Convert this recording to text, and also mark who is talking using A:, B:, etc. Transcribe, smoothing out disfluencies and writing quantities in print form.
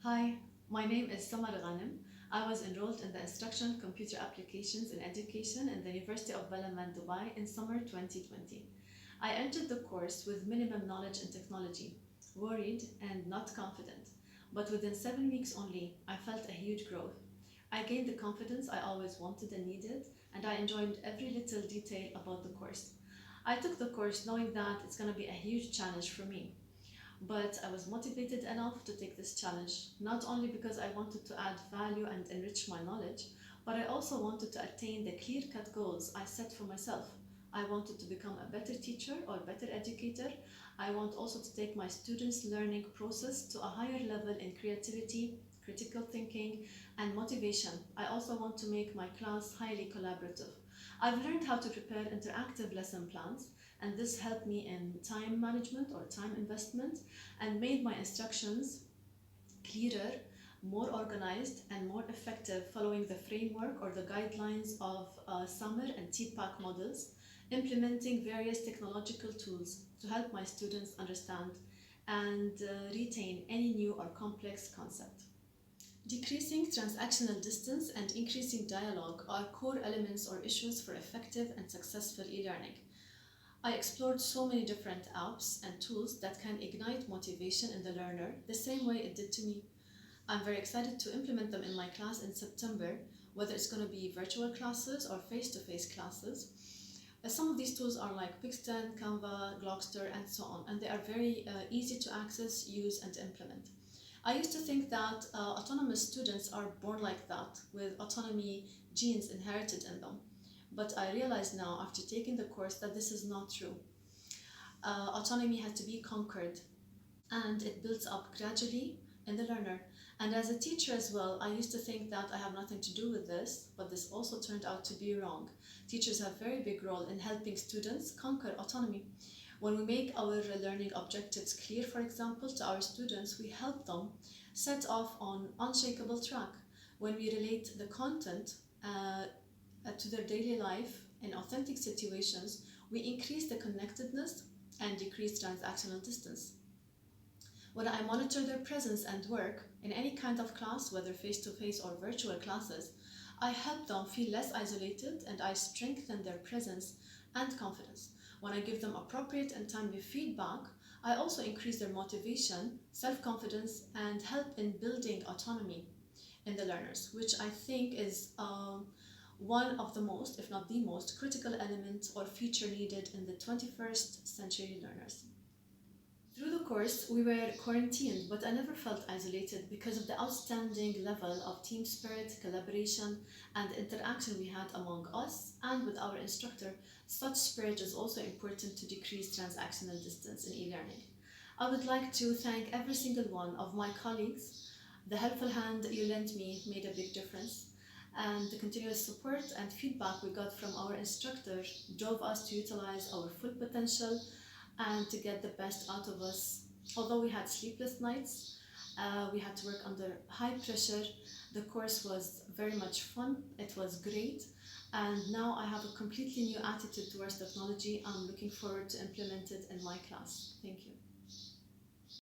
A: Hi, my name is Samar Ghanem. I was enrolled in the Instructional Computer Applications in Education in the University of Balaman, Dubai in summer 2020. I entered the course with minimum knowledge in technology, worried and not confident. But within 7 weeks only, I felt a huge growth. I gained the confidence I always wanted and needed, and I enjoyed every little detail about the course. I took the course knowing that it's going to be a huge challenge for me. But I was motivated enough to take this challenge, not only because I wanted to add value and enrich my knowledge, but I also wanted to attain the clear-cut goals I set for myself. I wanted to become a better teacher or better educator. I want also to take my students' learning process to a higher level in creativity, critical thinking, and motivation. I also want to make my class highly collaborative. I've learned how to prepare interactive lesson plans, and this helped me in time management or time investment and made my instructions clearer, more organized, and more effective following the framework or the guidelines of Summer and TPAC models, implementing various technological tools to help my students understand and retain any new or complex concept. Decreasing transactional distance and increasing dialogue are core elements or issues for effective and successful e-learning. I explored so many different apps and tools that can ignite motivation in the learner the same way it did to me. I'm very excited to implement them in my class in September, whether it's going to be virtual classes or face-to-face classes. Some of these tools are like Pixten, Canva, Glogster, and so on, and they are very easy to access, use, and implement. I used to think that autonomous students are born like that, with autonomy genes inherited in them. But I realize now, after taking the course, that this is not true. Autonomy has to be conquered, and it builds up gradually in the learner. And as a teacher as well, I used to think that I have nothing to do with this, but this also turned out to be wrong. Teachers have a very big role in helping students conquer autonomy. When we make our learning objectives clear, for example, to our students, we help them set off on unshakable track. When we relate the content to their daily life in authentic situations, we increase the connectedness and decrease transactional distance. When I monitor their presence and work in any kind of class, whether face-to-face or virtual classes, I help them feel less isolated and I strengthen their presence and confidence. When I give them appropriate and timely feedback, I also increase their motivation, self-confidence, and help in building autonomy in the learners, which I think is one of the most, if not the most, critical element or feature needed in the 21st century learners. Through the course, we were quarantined, but I never felt isolated because of the outstanding level of team spirit, collaboration, and interaction we had among us and with our instructor. Such spirit is also important to decrease transactional distance in e-learning. I would like to thank every single one of my colleagues. The helpful hand you lent me made a big difference, and the continuous support and feedback we got from our instructor drove us to utilize our full potential and to get the best out of us. Although we had sleepless nights, we had to work under high pressure. The course was very much fun, it was great, and now I have a completely new attitude towards technology. I'm looking forward to implement it in my class. Thank you.